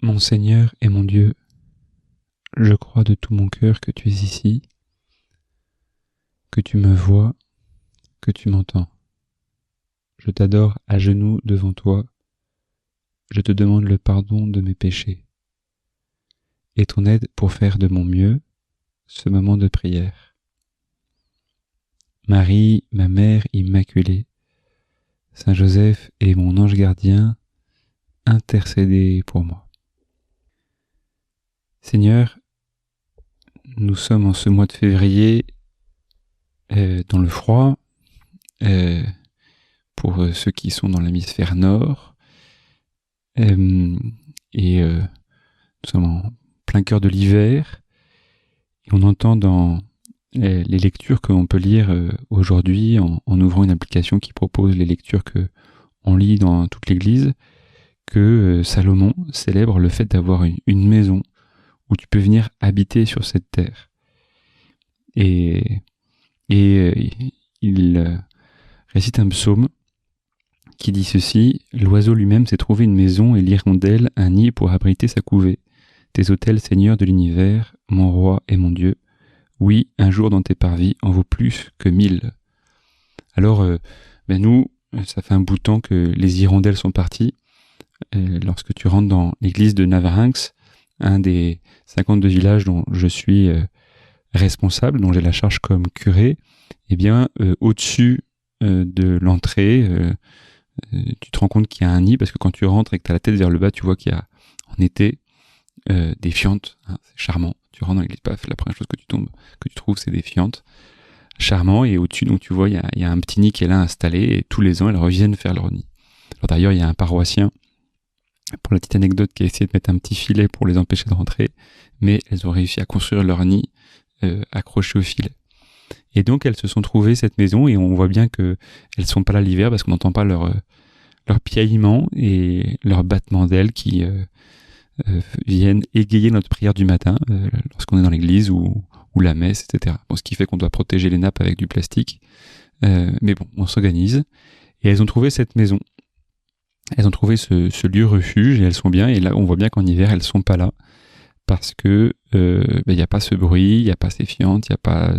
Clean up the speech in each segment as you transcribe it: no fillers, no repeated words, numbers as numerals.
Mon Seigneur et mon Dieu, je crois de tout mon cœur que tu es ici, que tu me vois, que tu m'entends. Je t'adore à genoux devant toi, je te demande le pardon de mes péchés et ton aide pour faire de mon mieux ce moment de prière. Marie, ma mère immaculée, Saint Joseph et mon ange gardien, intercédez pour moi. Seigneur, nous sommes en ce mois de février dans le froid, pour ceux qui sont dans l'hémisphère nord, et nous sommes en plein cœur de l'hiver, et on entend dans les lectures que l'on peut lire aujourd'hui en ouvrant une application qui propose les lectures que on lit dans toute l'Église, que Salomon célèbre le fait d'avoir une maison où tu peux venir habiter sur cette terre. Et il récite un psaume qui dit ceci: l'oiseau lui-même s'est trouvé une maison et l'hirondelle un nid pour abriter sa couvée. Tes autels, Seigneur de l'univers, mon roi et mon Dieu. Oui, un jour dans tes parvis en vaut plus que 1000. Alors, nous, ça fait un bout de temps que les hirondelles sont parties. Lorsque tu rentres dans l'église de Navarinx, un des 52 villages dont je suis responsable, dont j'ai la charge comme curé, eh bien, au-dessus de l'entrée, tu te rends compte qu'il y a un nid, parce que quand tu rentres et que tu as la tête vers le bas, tu vois qu'il y a en été des fientes, hein, c'est charmant. Tu rentres dans l'église, paf, la première chose que tu trouves, c'est des fientes. Charmant, et au-dessus, donc tu vois, il y a un petit nid qui est là installé, et tous les ans, elles reviennent faire leur nid. Alors d'ailleurs, il y a un paroissien, pour la petite anecdote, qui a essayé de mettre un petit filet pour les empêcher de rentrer, mais elles ont réussi à construire leur nid accroché au filet. Et donc, elles se sont trouvées cette maison, et on voit bien que elles sont pas là l'hiver, parce qu'on n'entend pas leur piaillement et leur battement d'ailes qui viennent égayer notre prière du matin lorsqu'on est dans l'église ou la messe, etc. Bon, ce qui fait qu'on doit protéger les nappes avec du plastique. Mais bon, on s'organise. Et elles ont trouvé cette maison. Elles ont trouvé ce lieu refuge et elles sont bien. Et là, on voit bien qu'en hiver, elles sont pas là parce que y a pas ce bruit, il y a pas ces fientes, il y a pas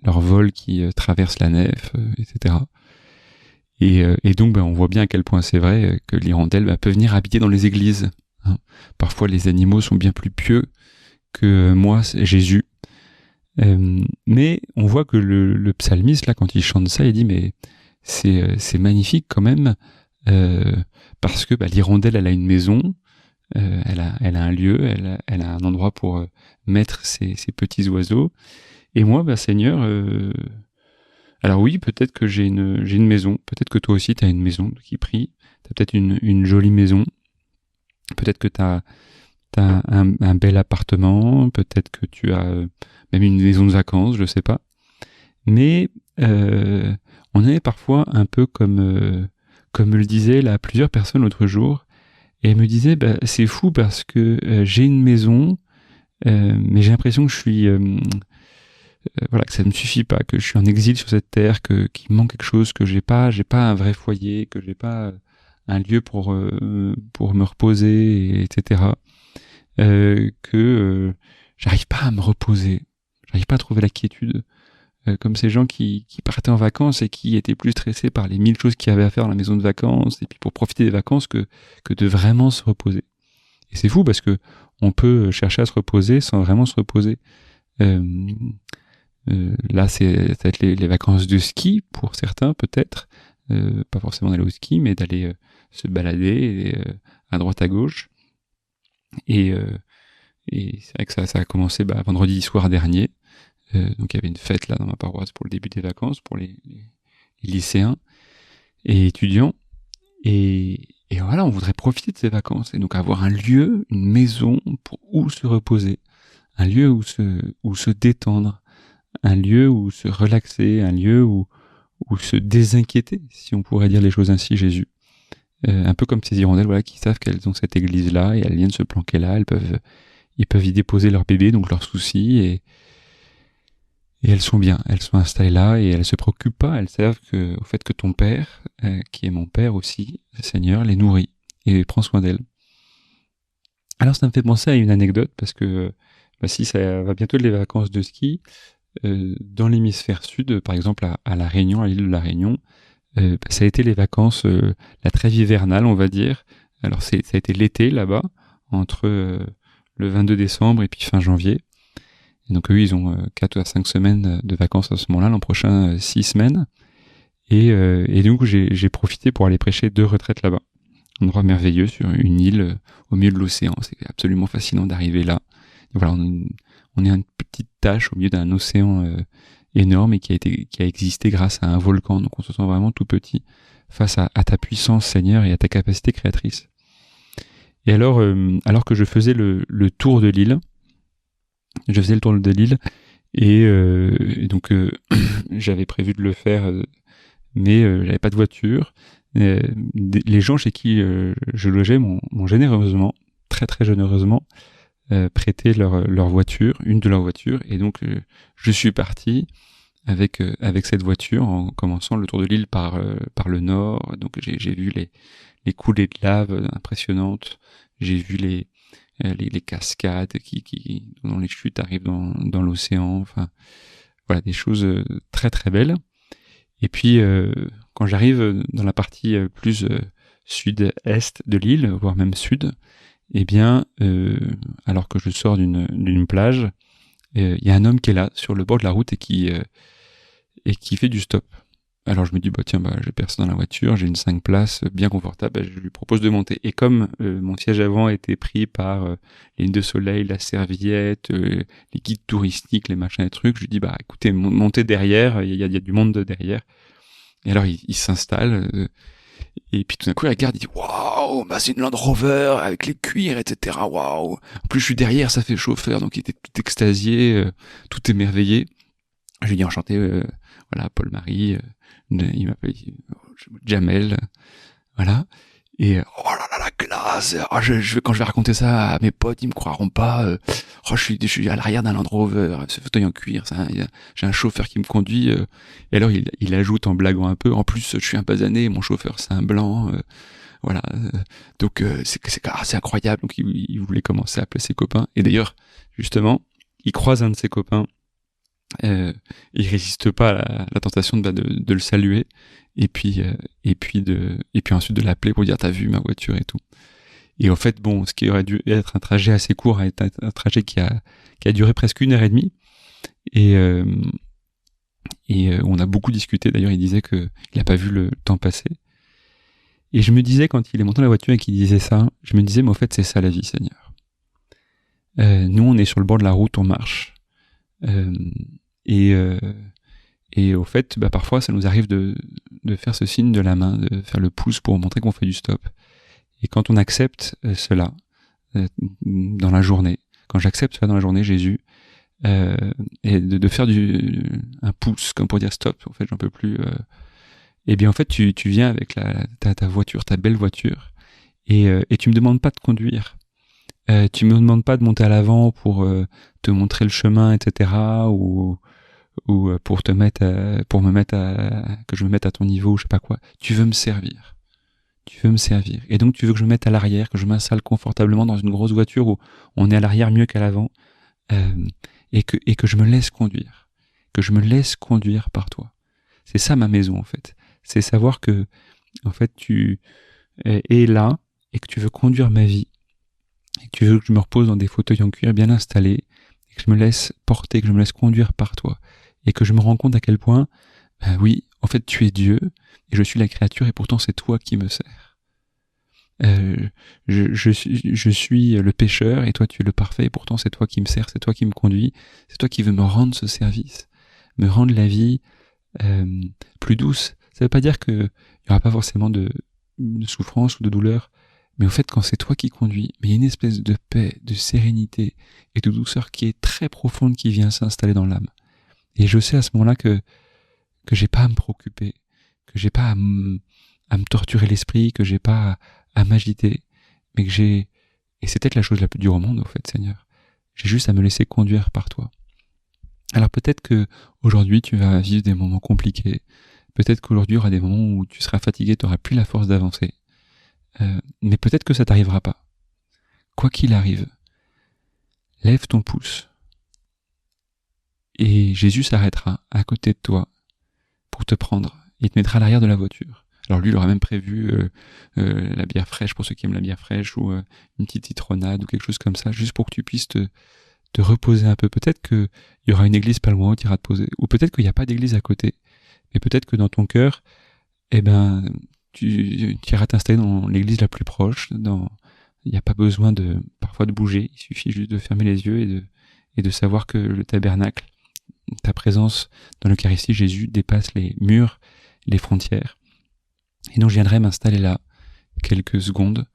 leur vol qui traverse la nef, etc. Et donc, on voit bien à quel point c'est vrai que l'hirondelle peut venir habiter dans les églises. Hein. Parfois, les animaux sont bien plus pieux que moi, Jésus. Mais on voit que le psalmiste, là, quand il chante ça, il dit, mais c'est magnifique quand même, parce que l'hirondelle, elle a une maison, elle a un lieu, elle a un endroit pour mettre ses petits oiseaux. Et moi, Seigneur... alors oui, peut-être que j'ai une maison. Peut-être que toi aussi, tu as une maison qui prie. Tu as peut-être une jolie maison. Peut-être que tu as un bel appartement. Peut-être que tu as même une maison de vacances, je sais pas. Mais on est parfois un peu comme me le disaient là plusieurs personnes l'autre jour. Et elles me disaient, c'est fou parce que j'ai une maison, mais j'ai l'impression que je suis... que ça ne me suffit pas, que je suis en exil sur cette terre, qu'il manque quelque chose, que j'ai pas un vrai foyer, que j'ai pas un lieu pour me reposer, etc. Que j'arrive pas à me reposer, j'arrive pas à trouver la quiétude, comme ces gens qui partaient en vacances et qui étaient plus stressés par les 1000 choses qu'il y avait à faire dans la maison de vacances, et puis pour profiter des vacances que de vraiment se reposer. Et c'est fou parce que on peut chercher à se reposer sans vraiment se reposer. Là, ça va être les vacances de ski pour certains, peut-être. Pas forcément d'aller au ski, mais d'aller se balader à droite à gauche. Et c'est vrai que ça a commencé vendredi soir dernier. Donc il y avait une fête là dans ma paroisse pour le début des vacances pour les lycéens et étudiants. Et voilà, on voudrait profiter de ces vacances et donc avoir un lieu, une maison pour où se reposer, un lieu où se détendre, un lieu où se relaxer, un lieu où se désinquiéter, si on pourrait dire les choses ainsi, Jésus. Un peu comme ces hirondelles, qui savent qu'elles ont cette église-là et elles viennent se planquer là, ils peuvent y déposer leur bébé, donc leurs soucis, et elles sont bien, elles sont installées là et elles se préoccupent pas, elles savent au fait que ton Père, qui est mon Père aussi, le Seigneur, les nourrit et prend soin d'elles. Alors ça me fait penser à une anecdote parce que si ça va bientôt les vacances de ski, dans l'hémisphère sud, par exemple à La Réunion, à l'île de La Réunion, ça a été les vacances, la trêve hivernale, on va dire. Alors ça a été l'été là-bas, entre le 22 décembre et puis fin janvier. Et donc eux, ils ont 4 à 5 semaines de vacances à ce moment-là, l'an prochain 6 semaines. Et donc j'ai profité pour aller prêcher 2 retraites là-bas. Un endroit merveilleux sur une île au milieu de l'océan. C'est absolument fascinant d'arriver là. Et voilà, on est une petite tache au milieu d'un océan énorme et qui a existé grâce à un volcan. Donc on se sent vraiment tout petit face à ta puissance, Seigneur, et à ta capacité créatrice. Et alors que je faisais le tour de l'île, et donc j'avais prévu de le faire, mais j'avais pas de voiture. Les gens chez qui je logeais m'ont généreusement, très très généreusement, prêté leur voiture, une de leurs voitures, et donc je suis parti avec cette voiture en commençant le tour de l'île par le nord. Donc j'ai vu les coulées de lave impressionnantes, j'ai vu les cascades dont les chutes arrivent dans l'océan, enfin voilà, des choses très très belles. Et puis quand j'arrive dans la partie plus sud-est de l'île, voire même sud, eh bien alors que je sors d'une plage, il y a un homme qui est là sur le bord de la route et qui fait du stop. Alors je me dis j'ai personne dans la voiture, j'ai une 5 places bien confortable, je lui propose de monter. Et comme mon siège avant était pris par les lignes de soleil, la serviette, les guides touristiques, les machins et trucs, je lui dis écoutez, montez derrière, il y a du monde derrière. Et alors il s'installe, et puis tout d'un coup il regarde, il dit waouh, c'est une Land Rover avec les cuirs, etc. Waouh. En plus je suis derrière, ça fait le chauffeur, donc il était tout extasié, tout émerveillé. Je lui dis enchanté, voilà, Paul-Marie, il m'appelle Jamel, voilà. Et oh là là, la classe. Quand je vais raconter ça à mes potes, ils me croiront pas. Je suis à l'arrière d'un Land Rover, ce fauteuil en cuir, j'ai un chauffeur qui me conduit. Et alors il ajoute en blaguant un peu, en plus je suis un basané, mon chauffeur c'est un blanc. Voilà. Donc c'est incroyable. Donc il voulait commencer à appeler ses copains. Et d'ailleurs, justement, il croise un de ses copains. Il résiste pas à la tentation de le saluer et puis ensuite de l'appeler pour dire t'as vu ma voiture et tout. Et en fait ce qui aurait dû être un trajet assez court a été un trajet qui a duré presque 1h30 et on a beaucoup discuté. D'ailleurs il disait que il a pas vu le temps passer, et je me disais quand il est monté dans la voiture et qu'il disait ça, je me disais mais en fait c'est ça la vie, Seigneur. Nous on est sur le bord de la route, on marche. Et au fait, parfois, ça nous arrive de faire ce signe de la main, de faire le pouce pour montrer qu'on fait du stop. Et quand on accepte cela dans la journée, quand j'accepte cela dans la journée, Jésus, et de faire un pouce, comme pour dire stop, en fait, j'en peux plus. Et bien, en fait, tu viens avec ta voiture, ta belle voiture, et tu me demandes pas de conduire. Tu me demandes pas de monter à l'avant pour te montrer le chemin, etc. ou pour que je me mette à ton niveau, je sais pas quoi. Tu veux me servir. Et donc tu veux que je me mette à l'arrière, que je m'installe confortablement dans une grosse voiture où on est à l'arrière mieux qu'à l'avant, et que je me laisse conduire. Que je me laisse conduire par toi. C'est ça ma maison en fait. C'est savoir que en fait tu es là et que tu veux conduire ma vie. Et que tu veux que je me repose dans des fauteuils en cuir bien installés, et que je me laisse porter, que je me laisse conduire par toi, et que je me rends compte à quel point, oui, en fait, tu es Dieu, et je suis la créature, et pourtant c'est toi qui me sers. Je suis le pécheur, et toi tu es le parfait, et pourtant c'est toi qui me sers, c'est toi qui me conduis, c'est toi qui veux me rendre ce service, me rendre la vie plus douce. Ça veut pas dire qu'il y aura pas forcément de souffrance ou de douleur, mais en fait, quand c'est toi qui conduis, il y a une espèce de paix, de sérénité et de douceur qui est très profonde qui vient s'installer dans l'âme. Et je sais à ce moment-là que j'ai pas à me préoccuper, que j'ai pas à me torturer l'esprit, que j'ai pas à m'agiter, mais que j'ai, et c'est peut-être la chose la plus dure au monde, au fait, Seigneur. J'ai juste à me laisser conduire par toi. Alors peut-être que aujourd'hui tu vas vivre des moments compliqués. Peut-être qu'aujourd'hui il y aura des moments où tu seras fatigué, tu n'auras plus la force d'avancer. Mais peut-être que ça t'arrivera pas. quoi qu'il arrive, lève ton pouce. Et Jésus s'arrêtera à côté de toi pour te prendre. Il te mettra à l'arrière de la voiture. Alors lui, il aura même prévu la bière fraîche pour ceux qui aiment la bière fraîche, ou une petite citronnade ou quelque chose comme ça, juste pour que tu puisses te reposer un peu. Peut-être qu'il y aura une église pas loin où tu iras te poser, ou peut-être qu'il n'y a pas d'église à côté, mais peut-être que dans ton cœur, tu iras t'installer dans l'église la plus proche. Il n'y a pas besoin parfois de bouger, il suffit juste de fermer les yeux et de savoir que le tabernacle, ta présence dans l'Eucharistie, Jésus dépasse les murs, les frontières. Et donc je viendrai m'installer là quelques secondes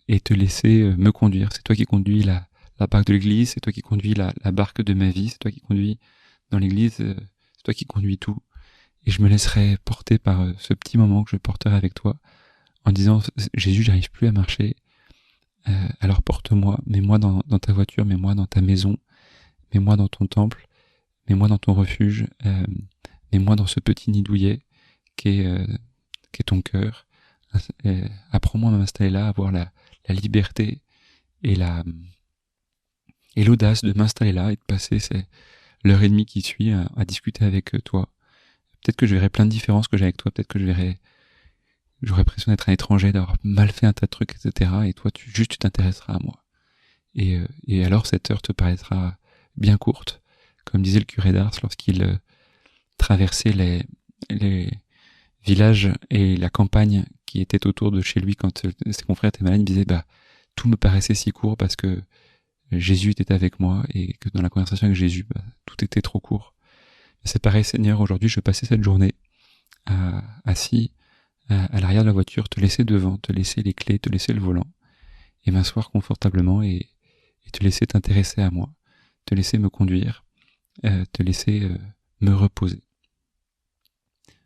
et te laisser me conduire. C'est toi qui conduis la barque de l'église, c'est toi qui conduis la barque de ma vie, c'est toi qui conduis dans l'église, c'est toi qui conduis tout. Et je me laisserai porter par ce petit moment que je porterai avec toi en disant Jésus, j'arrive plus à marcher, alors porte-moi, mets-moi dans ta voiture, mets-moi dans ta maison, mets-moi dans ton temple, mets-moi dans ton refuge, mets-moi dans ce petit nid douillet qui est ton cœur. Apprends-moi à m'installer là, à avoir la liberté et l'audace de m'installer là et de passer l'heure et demie qui suit à discuter avec toi. Peut-être que je verrai plein de différences que j'ai avec toi, peut-être que j'aurais l'impression d'être un étranger, d'avoir mal fait un tas de trucs, etc. Et toi, tu t'intéresseras à moi. Et alors cette heure te paraîtra bien courte, comme disait le curé d'Ars lorsqu'il traversait les villages et la campagne qui étaient autour de chez lui quand ses confrères étaient malades. Il disait tout me paraissait si court parce que Jésus était avec moi et que dans la conversation avec Jésus, tout était trop court. C'est pareil, Seigneur, aujourd'hui je passais cette journée assis à l'arrière de la voiture, te laisser devant, te laisser les clés, te laisser le volant et m'asseoir confortablement et te laisser t'intéresser à moi, te laisser me conduire, te laisser me reposer.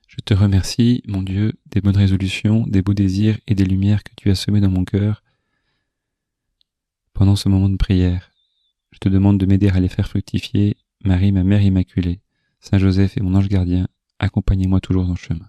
Je te remercie, mon Dieu, des bonnes résolutions, des beaux désirs et des lumières que tu as semés dans mon cœur pendant ce moment de prière. Je te demande de m'aider à les faire fructifier. Marie, ma mère immaculée, Saint Joseph et mon ange gardien, accompagnez-moi toujours dans le chemin.